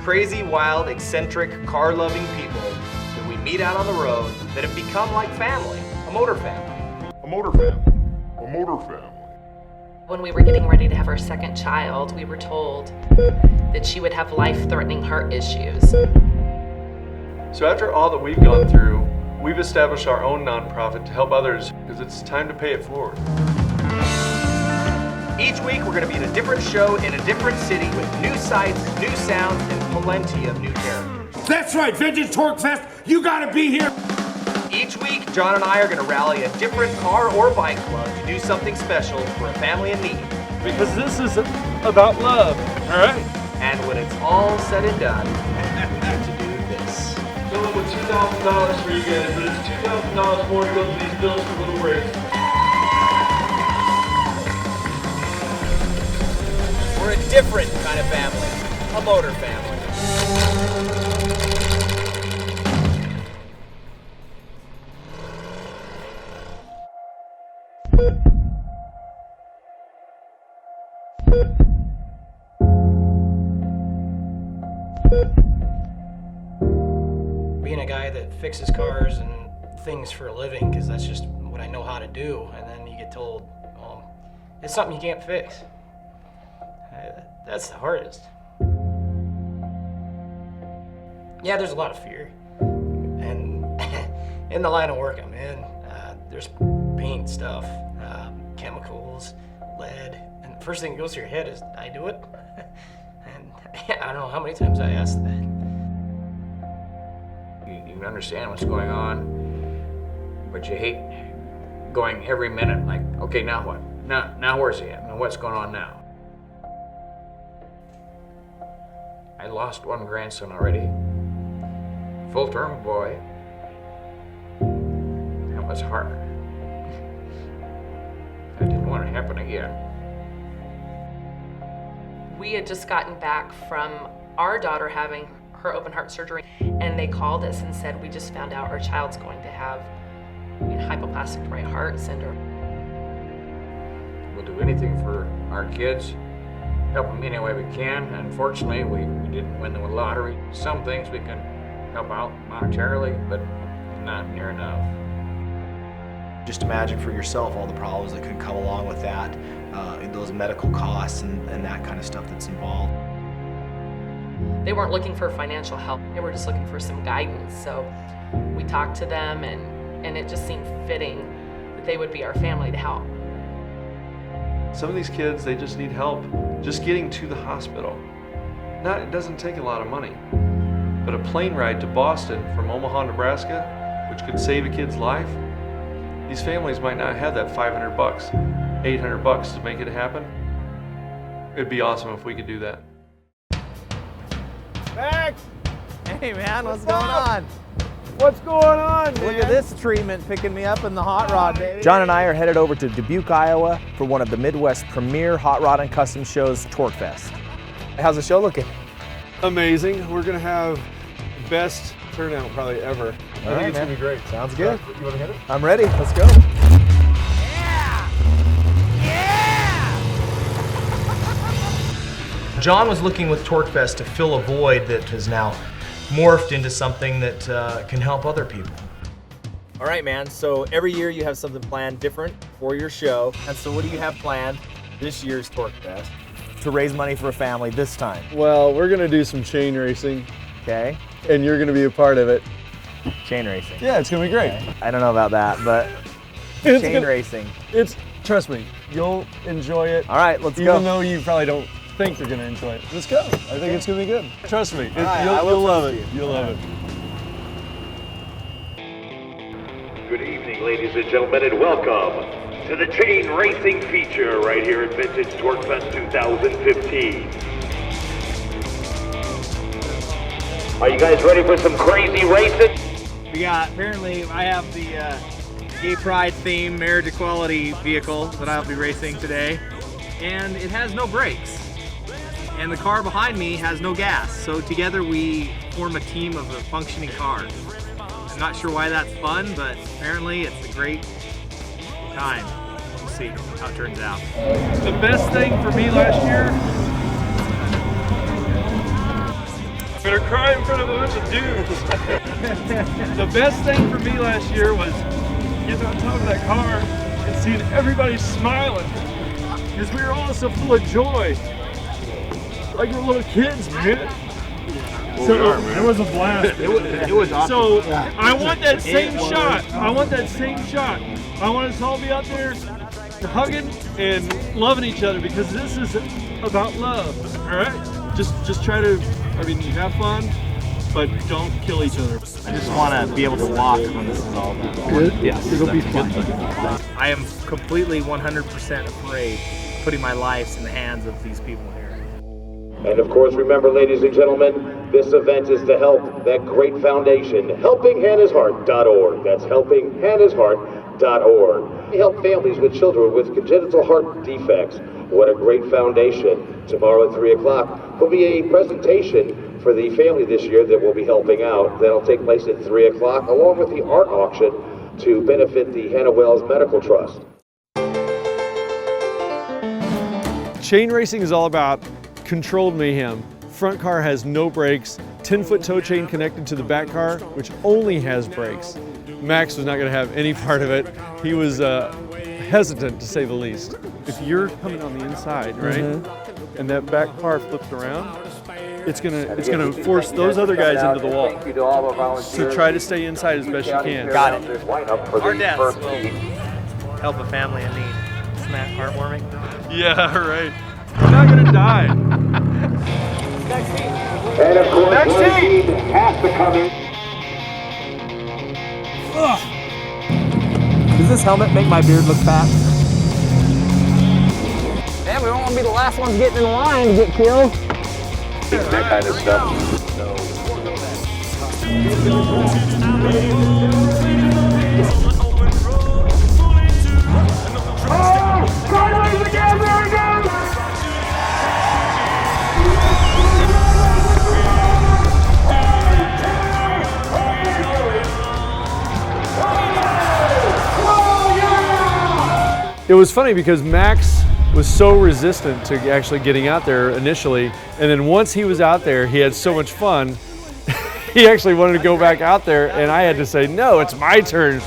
crazy, wild, eccentric, car-loving people that we meet out on the road that have become like family, a motor family. A motor family. A motor family. When we were getting ready to have our second child, we were told that she would have life-threatening heart issues. So after all that we've gone through, we've established our own nonprofit to help others because it's time to pay it forward. Each week we're going to be in a different show in a different city with new sights, new sounds, and plenty of new characters. That's right, Vintage Torque Fest, you gotta be here! Each week, John and I are going to rally a different car or bike club to do something special for a family in need. Because this is about love, all right? And when it's all said and done, we get to do this. Fill up with $2,000 for you guys, but it's $2,000 more to go to these bills for little breaks. We're a different kind of family, a motor family. Being a guy that fixes cars and things for a living, because that's just what I know how to do, and then you get told, well, it's something you can't fix. That's the hardest. Yeah, there's a lot of fear. And in the line of work I'm in, there's paint stuff, chemicals, lead, and the first thing that goes through your head is, I do it? And I don't know how many times I asked that. You understand what's going on, but you hate going every minute like, okay, now what? Now where's he at? Now what's going on now? I lost one grandson already, full-term boy. That was hard. I didn't want it to happen again. We had just gotten back from our daughter having her open heart surgery, and they called us and said, we just found out our child's going to have hypoplastic right heart syndrome. We'll do anything for our kids, help them any way we can. Unfortunately, we didn't win the lottery. Some things we can help out monetarily, but not near enough. Just imagine for yourself all the problems that could come along with that, those medical costs and that kind of stuff that's involved. They weren't looking for financial help, they were just looking for some guidance. So we talked to them, and it just seemed fitting that they would be our family to help. Some of these kids, they just need help just getting to the hospital. It doesn't take a lot of money, but a plane ride to Boston from Omaha, Nebraska, which could save a kid's life, these families might not have that $500, $800 to make it happen. It'd be awesome if we could do that. Max! Hey man, what's going on? What's going on, man? Look at this treatment picking me up in the hot rod, baby. John and I are headed over to Dubuque, Iowa for one of the Midwest's premier hot rod and custom shows, Torque Fest. How's the show looking? Amazing. We're gonna have the best turnout probably ever. I think it's gonna be great. Sounds good. You wanna hit it? I'm ready, let's go. John was looking with Torque Fest to fill a void that has now morphed into something that can help other people. All right, man, so every year you have something planned different for your show. And so what do you have planned this year's Torque Fest To raise money for a family this time. Well, we're gonna do some chain racing. Okay. And you're gonna be a part of it. Chain racing. Yeah, it's gonna be great. Okay. I don't know about that, but chain racing. Trust me, you'll enjoy it. All right, let's go. Even though you probably don't think you're gonna enjoy it. Let's go. I think it's gonna be good. Trust me, Right, you'll love it. You'll love it. Good evening, ladies and gentlemen, and welcome to the chain racing feature right here at Vintage Torque Fest 2015. Are you guys ready for some crazy racing? We got, apparently, I have the Gay Pride theme marriage equality vehicle that I'll be racing today, and it has no brakes. And the car behind me has no gas, so together we form a team of a functioning car. I'm not sure why that's fun, but apparently it's a great time. We'll see how it turns out. The best thing for me last year, Better cry in front of a bunch of dudes. The best thing for me last year was getting on top of that car and seeing everybody smiling. Because we were all so full of joy. Like we're little kids, man. So it was a blast. It was awesome. So I want that same shot. I want that same shot. I want us all to be out there hugging and loving each other because this is about love. All right? Just try to, I mean, have fun, but don't kill each other. I just want to be able to walk when this is all done. Good? Yes. It'll be fun. I am completely 100% afraid putting my life in the hands of these people here. And of course, remember, ladies and gentlemen, this event is to help that great foundation, helpinghannahsheart.org. That's helpinghannahsheart.org. We help families with children with congenital heart defects. What a great foundation. Tomorrow at 3 o'clock, there'll be a presentation for the family this year that we'll be helping out. That'll take place at 3 o'clock, along with the art auction to benefit the Hannah Wells Medical Trust. Chain racing is all about controlled mayhem. Front car has no brakes, 10-foot tow chain connected to the back car, which only has brakes. Max was not going to have any part of it. He was hesitant, to say the least. If you're coming on the inside, right, and that back car flips around, it's gonna force those other guys into the wall. So try to stay inside as best you can. Got it. Our deaths will help a family in need. Isn't that heartwarming? Yeah, right. You're not gonna die. And of course, one team has to come in. Does this helmet make my beard look fat? Yeah, we don't want to be the last ones getting in line to get killed. That kind of stuff. It was funny because Max was so resistant to actually getting out there initially, and then once he was out there, he had so much fun, he actually wanted to go back out there, and I had to say, no, it's my turn.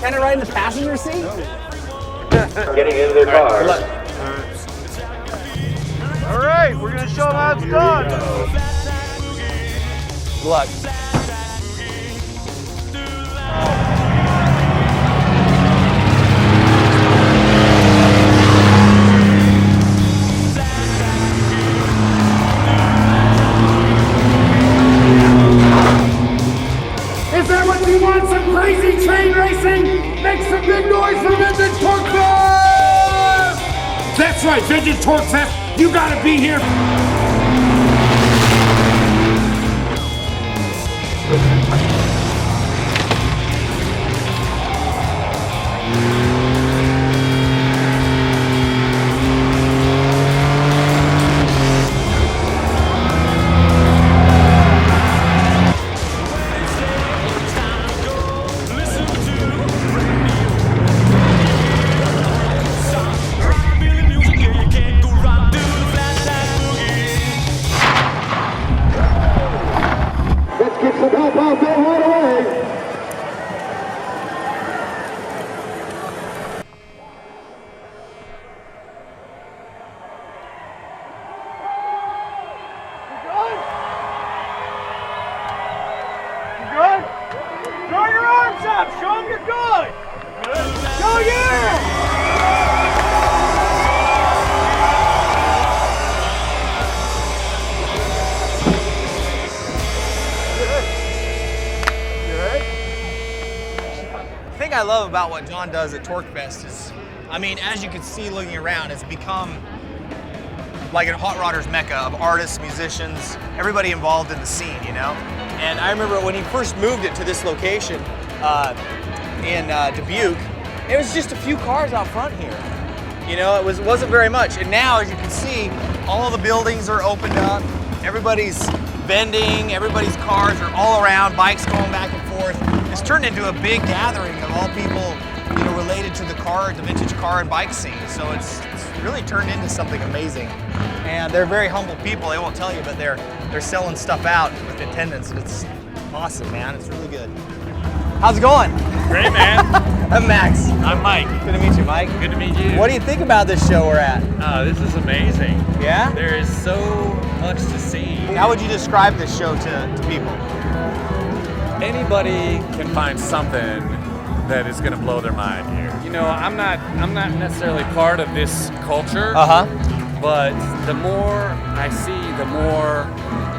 Can I ride in the passenger seat? Getting into their car. All right, we're gonna show them how it's done. Good luck. Is that what you want? Some crazy train racing? Make some big noise for Vintage Torque Fest! That's right, Vintage Torque Fest. You gotta be here. Let's get some help out there right away. Good? Throw your arms up, show them you're good. Go yeah! The thing I love about what John does at Torque Fest is, I mean, as you can see looking around, it's become like a hot rodders mecca of artists, musicians, everybody involved in the scene, you know? And I remember when he first moved it to this location in Dubuque, it was just a few cars out front here. You know, it wasn't very much. And now, as you can see, all the buildings are opened up, everybody's vending, everybody's cars are all around, bikes going back and forth. It's turned into a big gathering of all people, you know, related to the vintage car and bike scene. So it's really turned into something amazing. And they're very humble people. They won't tell you, but they're selling stuff out with attendance. And it's awesome, man. It's really good. How's it going? Great, man. I'm Max. I'm Mike. Good to meet you, Mike. Good to meet you. What do you think about this show we're at? This is amazing. Yeah? There is so much to see. How would you describe this show to people? Anybody can find something that is going to blow their mind here. You know, I'm not necessarily part of this culture. But the more I see, the more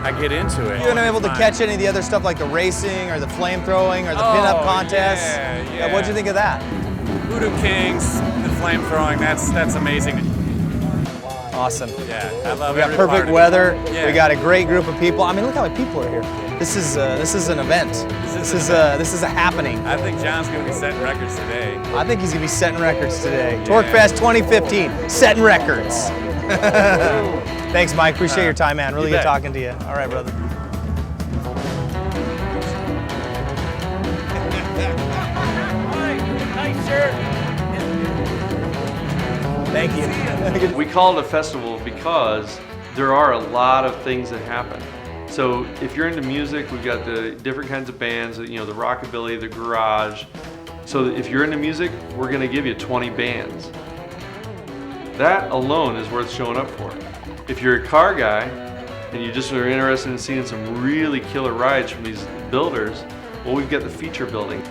I get into it. You haven't been able to catch any of the other stuff like the racing or the flame throwing or the pinup contests? Yeah. What'd you think of that? Voodoo Kings, the flame throwing, that's amazing. Awesome. Yeah, I love it. We got perfect weather. Yeah. We got a great group of people. I mean, look how many people are here. This is an event. This is a happening. I think John's going to be setting records today. I think he's going to be setting records today. Yeah. TorqueFest 2015, setting records. Thanks, Mike. Appreciate your time, man. Really good talking to you. All right, brother. Nice shirt. Thank you. We call it a festival because there are a lot of things that happen. So if you're into music, we've got the different kinds of bands, you know, the rockabilly, the garage. So if you're into music, we're going to give you 20 bands. That alone is worth showing up for. If you're a car guy and you just are interested in seeing some really killer rides from these builders, well, we've got the feature building.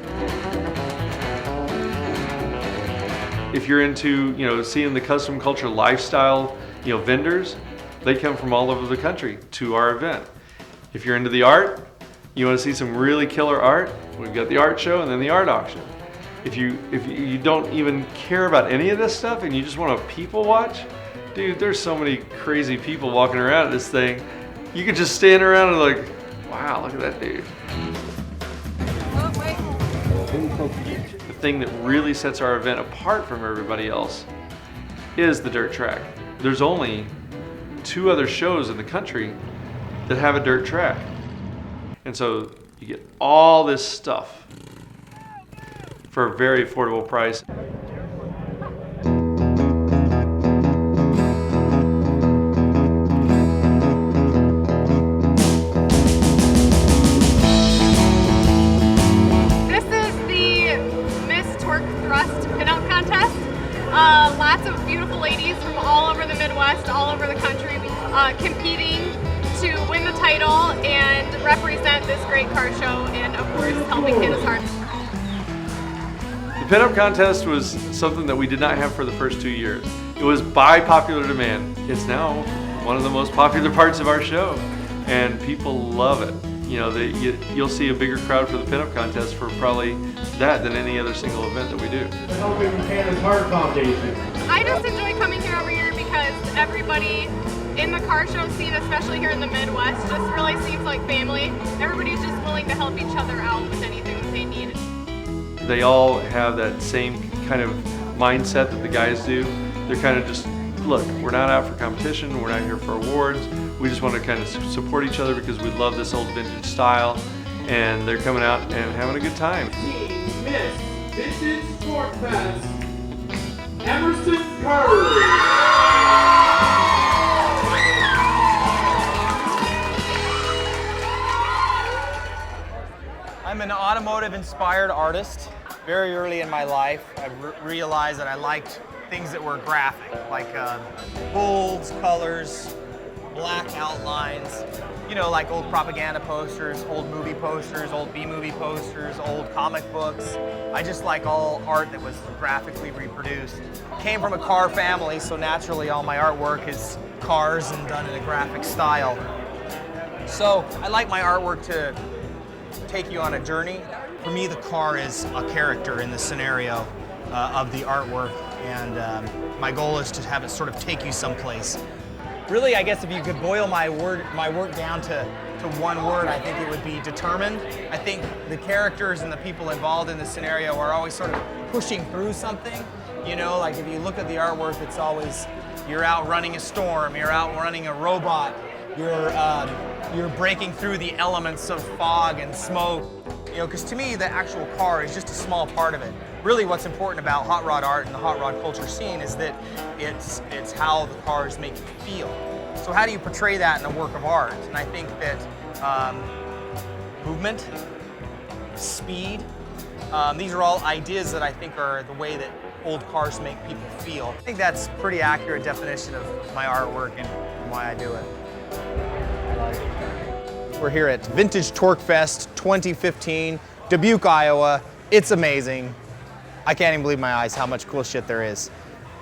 If you're into, you know, seeing the custom culture lifestyle, you know, vendors, they come from all over the country to our event. If you're into the art, you want to see some really killer art, we've got the art show and then the art auction. If you don't even care about any of this stuff and you just want to people watch, dude, there's so many crazy people walking around at this thing. You could just stand around and like, wow, look at that dude. The thing that really sets our event apart from everybody else is the dirt track. There's only 2 other shows in the country that have a dirt track. And so you get all this stuff for a very affordable price. This is the Miss Torque Thrust Pinup Contest. Lots of beautiful ladies from all over the Midwest, all over the country, competing to win the title and represent this great car show and, of course, helping hit his heart. The Pinup Contest was something that we did not have for the first 2 years. It was by popular demand. It's now one of the most popular parts of our show, and people love it. You know, you'll see a bigger crowd for the Pinup Contest for probably that than any other single event that we do. Helping Hannah's Heart Foundation. I just enjoy coming here every year because everybody in the car show scene, especially here in the Midwest, just really seems like family. Everybody's just willing to help each other out with anything that they need. They all have that same kind of mindset that the guys do. They're kind of just, look, we're not out for competition, we're not here for awards. We just want to kind of support each other because we love this old vintage style, and they're coming out and having a good time. Miss Vintage TorqueFest, Emerson Curry. I'm an automotive-inspired artist. Very early in my life, I realized that I liked things that were graphic, like bolds, colors, black outlines, you know, like old propaganda posters, old movie posters, old B-movie posters, old comic books. I just like all art that was graphically reproduced. Came from a car family, so naturally all my artwork is cars and done in a graphic style. So I like my artwork to take you on a journey. For me, the car is a character in the scenario of the artwork, and my goal is to have it sort of take you someplace. Really, I guess if you could boil my work down to one word, I think it would be determined. I think the characters and the people involved in the scenario are always sort of pushing through something. You know, like if you look at the artwork, it's always, you're out running a storm, you're out running a robot, you're breaking through the elements of fog and smoke. You know, because to me, the actual car is just a small part of it. Really, what's important about hot rod art and the hot rod culture scene is that it's how the cars make you feel. So how do you portray that in a work of art? And I think that movement, speed, these are all ideas that I think are the way that old cars make people feel. I think that's a pretty accurate definition of my artwork and why I do it. We're here at Vintage Torque Fest 2015, Dubuque, Iowa. It's amazing. I can't even believe my eyes how much cool shit there is.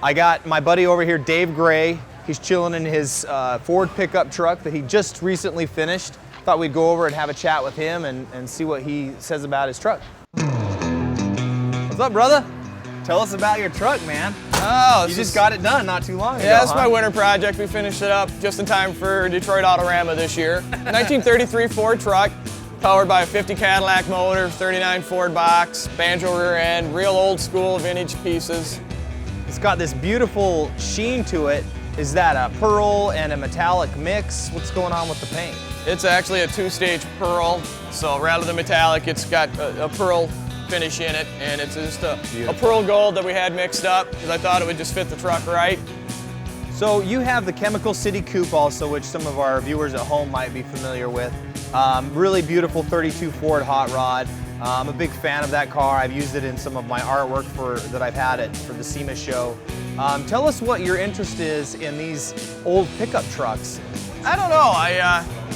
I got my buddy over here, Dave Gray. He's chilling in his Ford pickup truck that he just recently finished. Thought we'd go over and have a chat with him and see what he says about his truck. What's up, brother? Tell us about your truck, man. Oh, you just got it done not too long ago. Yeah, it's my winter project. We finished it up just in time for Detroit Autorama this year. 1933 Ford truck, powered by a 50 Cadillac motor, 39 Ford box, banjo rear end, real old school vintage pieces. It's got this beautiful sheen to it. Is that a pearl and a metallic mix? What's going on with the paint? It's actually a two-stage pearl, so rather than metallic, it's got a pearl finish in it, and it's just a pearl gold that we had mixed up because I thought it would just fit the truck right. So you have the Chemical City Coupe also, which some of our viewers at home might be familiar with. Really beautiful 32 Ford hot rod. I'm a big fan of that car. I've used it in some of my artwork that I've had it for the SEMA show. Tell us what your interest is in these old pickup trucks. I don't know.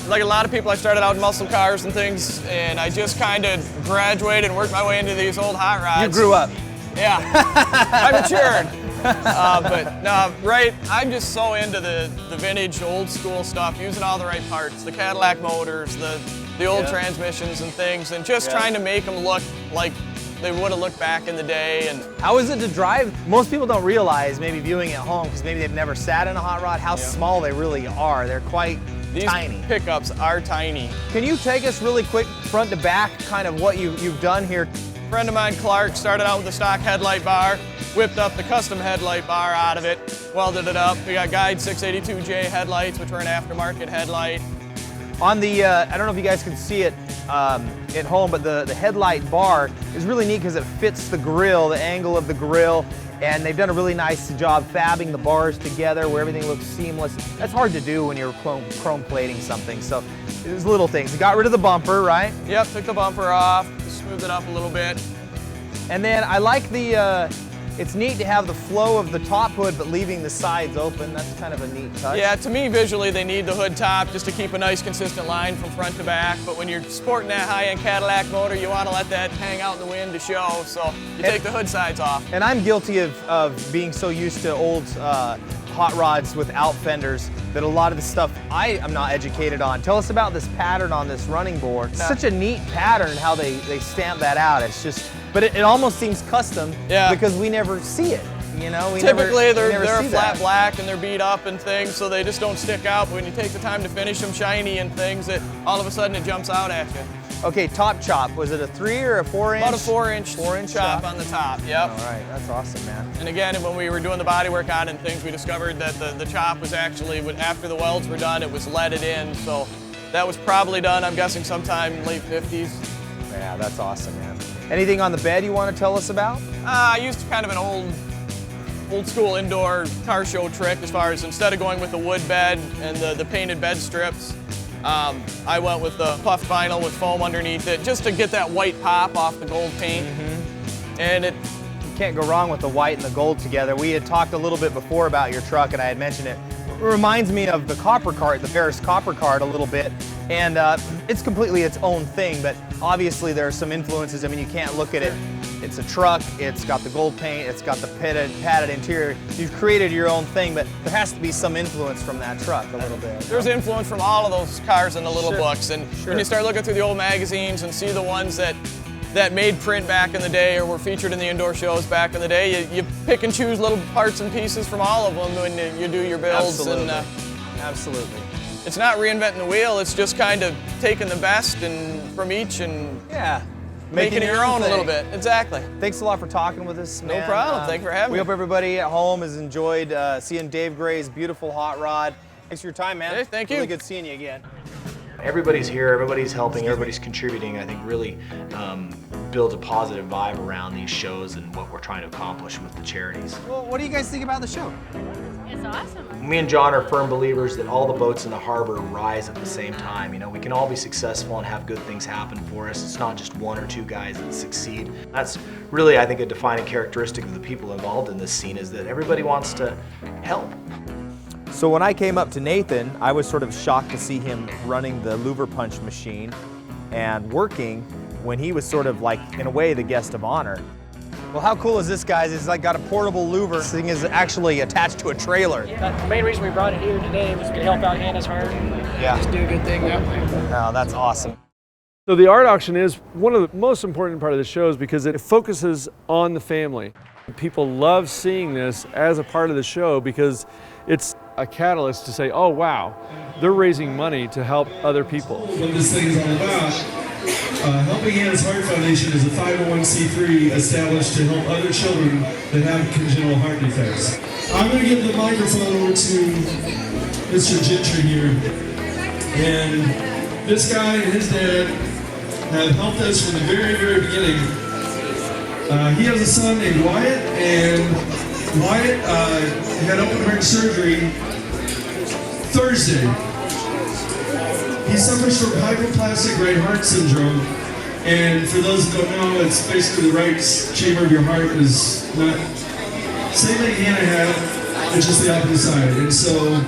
Like a lot of people, I started out in muscle cars and things, and I just kind of graduated and worked my way into these old hot rods. You grew up. Yeah, I matured. But no, right, I'm just so into the vintage, old school stuff, using all the right parts, the Cadillac motors, the old transmissions and things, and just trying to make them look like they would have looked back in the day. And how is it to drive? Most people don't realize, maybe viewing at home, because maybe they've never sat in a hot rod, how small they really are. They're quite tiny. These pickups are tiny. Can you take us really quick, front to back, kind of what you've done here? A friend of mine, Clark, started out with a stock headlight bar, whipped up the custom headlight bar out of it, welded it up. We got Guide 682J headlights, which were an aftermarket headlight. On the, I don't know if you guys can see it at home, but the headlight bar is really neat because it fits the grill, the angle of the grill, and they've done a really nice job fabbing the bars together where everything looks seamless. That's hard to do when you're chrome plating something, so there's little things. You got rid of the bumper, right? Yep, took the bumper off, smoothed it up a little bit. And then I like it's neat to have the flow of the top hood but leaving the sides open. That's kind of a neat touch. Yeah, to me visually they need the hood top just to keep a nice consistent line from front to back, but when you're sporting that high-end Cadillac motor, you want to let that hang out in the wind to show, so you take the hood sides off. And I'm guilty of being so used to old hot rods without fenders that a lot of the stuff I am not educated on. Tell us about this pattern on this running board. It's such a neat pattern how they stamp that out. It's just, but it almost seems custom because we never see it. You know, typically they're a flat black and they're beat up and things, so they just don't stick out. But when you take the time to finish them shiny and things, that all of a sudden it jumps out at you. Okay, top chop. Was it a 3 or a 4 inch? About a 4-inch chop on the top. Yep. All right, that's awesome, man. And again, when we were doing the body work on it and things, we discovered that the chop was actually, after the welds were done, it was leaded in. So that was probably done, I'm guessing, sometime late 50s. Yeah, that's awesome, man. Anything on the bed you want to tell us about? I used kind of an old school indoor car show trick as far as instead of going with the wood bed and the painted bed strips, I went with the puffed vinyl with foam underneath it just to get that white pop off the gold paint. And you can't go wrong with the white and the gold together. We had talked a little bit before about your truck and I had mentioned it. It reminds me of the copper cart, the Ferris copper cart a little bit. And it's completely its own thing, but obviously there are some influences. I mean, you can't look at it. It's a truck, it's got the gold paint, it's got the padded interior. You've created your own thing, but there has to be some influence from that truck a little bit. There's influence from all of those cars in the little books. And when you start looking through the old magazines and see the ones that made print back in the day or were featured in the indoor shows back in the day, you pick and choose little parts and pieces from all of them when you do your builds. Absolutely. And, absolutely. It's not reinventing the wheel, it's just kind of taking the best from each and making it your own a little bit. Exactly. Thanks a lot for talking with us, man. No problem. Thanks for having me. We hope everybody at home has enjoyed seeing Dave Gray's beautiful hot rod. Thanks for your time, man. Hey, thank you. Really good seeing you again. Everybody's here, everybody's helping, everybody's contributing. I think really builds a positive vibe around these shows and what we're trying to accomplish with the charities. Well, what do you guys think about the show? It's awesome. Me and John are firm believers that all the boats in the harbor rise at the same time. You know, we can all be successful and have good things happen for us. It's not just one or two guys that succeed. That's really, I think, a defining characteristic of the people involved in this scene, is that everybody wants to help. So when I came up to Nathan, I was sort of shocked to see him running the louver punch machine and working when he was sort of like, in a way, the guest of honor. Well, how cool is this, guys? It's like got a portable louver. This thing is actually attached to a trailer. The main reason we brought it here today was to help out Hannah's heart and just do a good thing that way. Oh, that's awesome. So the art auction is one of the most important part of the shows because it focuses on the family. People love seeing this as a part of the show because it's a catalyst to say, oh wow, they're raising money to help other people. What this thing is all about, Helping Hannah's Heart Foundation is a 501c3 established to help other children that have congenital heart defects. I'm going to give the microphone over to Mr. Gentry here. And this guy and his dad have helped us from the very, very beginning. He has a son named Wyatt, and Wyatt had open heart surgery Thursday. He suffers from hypoplastic right heart syndrome, and for those who don't know, it's basically the right chamber of your heart is not same thing Hannah had, it's just the opposite side. And so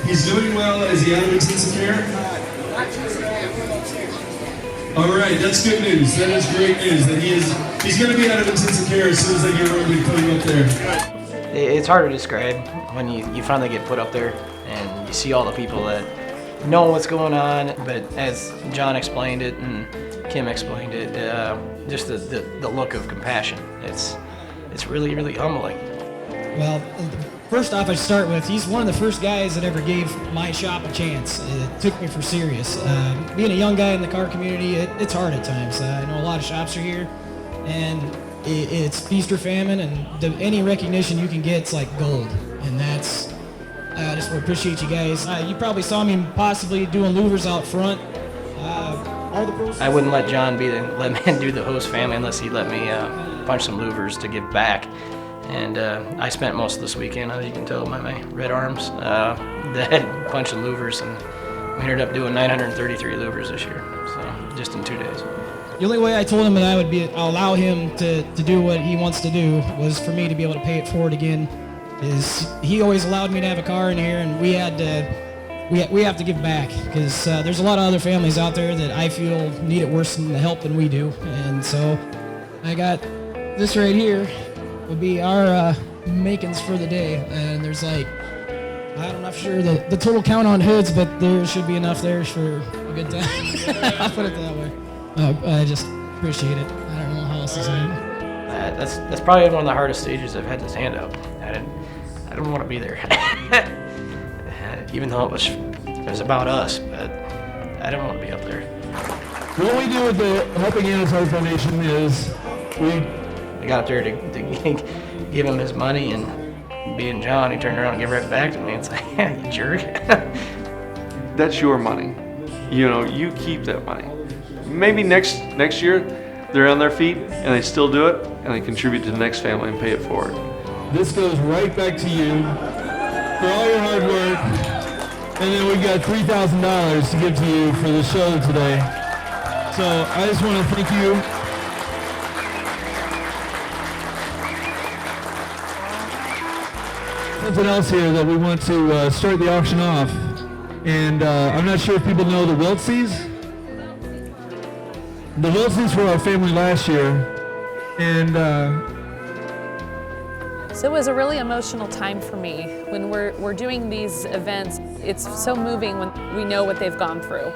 he's doing well. Is he out of intensive care? All right, that's good news. That is great news. That he's going to be out of intensive care as soon as they get ready to put him up there. It's hard to describe when you finally get put up there and you see all the people that know what's going on. But as John explained it and Kim explained it, just the look of compassion. It's really, really humbling. Well, first off, I start with, he's one of the first guys that ever gave my shop a chance. It took me for serious. Being a young guy in the car community, it's hard at times. I know a lot of shops are here, and it's feast or famine, and any recognition you can get, it's like gold. And that's, I just want to appreciate you guys. You probably saw me possibly doing louvers out front. All the proceeds. I wouldn't let John let me do the host family unless he let me punch some louvers to give back. And I spent most of this weekend, as you can tell by my red arms, punching louvers, and we ended up doing 933 louvers this year, so just in 2 days. The only way I told him that I would allow him to do what he wants to do was for me to be able to pay it forward again. He always allowed me to have a car in here, and we have to give back, because there's a lot of other families out there that I feel need it worse than the help than we do. And so I got this right here. Would be our makings for the day, and there's like, I'm not sure the total count on hoods, but there should be enough there for a good time. I'll put it that way. I just appreciate it. I don't know how else to say it. That's probably one of the hardest stages I've had to stand up. I didn't want to be there, even though it was about us, but I didn't want to be up there. What we do with the Helping Hannah's Heart Foundation is I got up there to give him his money, and being John, he turned around and gave it right back to me. It's like, yeah, you jerk. That's your money. You know, you keep that money. Maybe next year, they're on their feet and they still do it, and they contribute to the next family and pay it forward. This goes right back to you for all your hard work. And then we got $3,000 to give to you for the show today. So I just want to thank you. Something else here that we want to start the auction off, and I'm not sure if people know the Wiltseys. The Wiltseys were our family last year, and so it was a really emotional time for me. When we're doing these events, it's so moving when we know what they've gone through.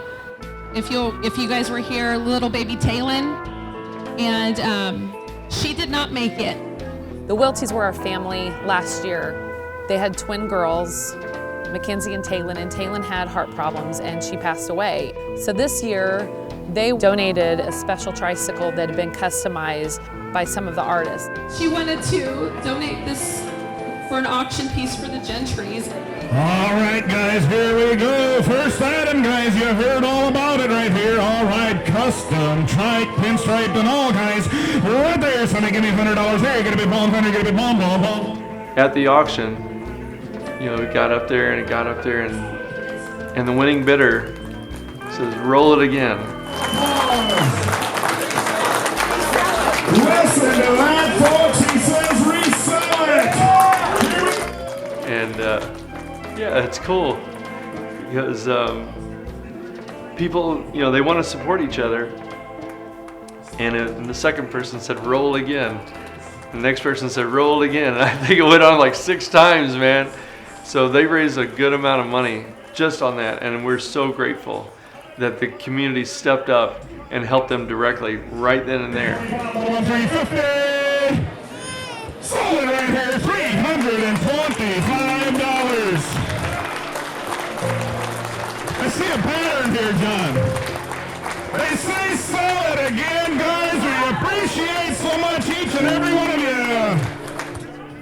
If you guys were here, little baby Taylin, and she did not make it. The Wiltseys were our family last year. They had twin girls, Mackenzie and Taylin had heart problems, and she passed away. So this year, they donated a special tricycle that had been customized by some of the artists. She wanted to donate this for an auction piece for the Gentrys. All right, guys, here we go. First item, guys, you heard all custom, trike, pinstripe, and all kinds. Right there, Sonny, give me $100. There, get a bit bomb, Sonny, get a bit bomb. At the auction, you know, it got up there and it got up there, and the winning bidder says, roll it again. Listen to that, folks. He says resell it. And yeah, it's cool because people, you know, they want to support each other. And the second person said, roll again. The next person said, roll again. And I think it went on like 6 times, man. So they raised a good amount of money just on that. And we're so grateful that the community stepped up and helped them directly right then and there. $350. Solid right here, $325. I see a pattern here, John. They say sell it again, guys. We appreciate so much each and every one of you.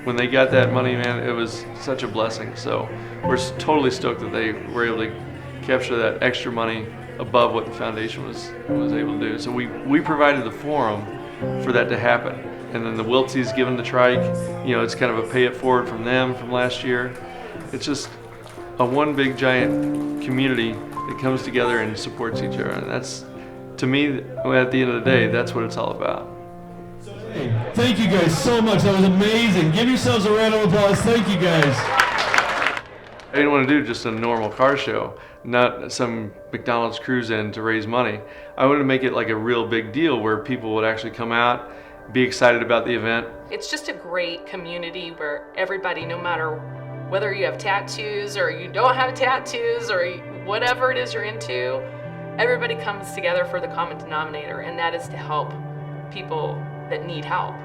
When they got that money, man, it was such a blessing. So we're totally stoked that they were able to capture that extra money above what the foundation was able to do. So we provided the forum for that to happen. And then the Wiltseys given the trike, you know, it's kind of a pay it forward from them from last year. It's just a one big giant community that comes together and supports each other. And that's, to me, at the end of the day, that's what it's all about. Thank you guys so much. That was amazing. Give yourselves a round of applause. Thank you guys. I didn't want to do just a normal car show, not some McDonald's cruise in to raise money. I wanted to make it like a real big deal where people would actually come out, be excited about the event. It's just a great community where everybody, no matter whether you have tattoos or you don't have tattoos or whatever it is you're into, everybody comes together for the common denominator, and that is to help people that need help.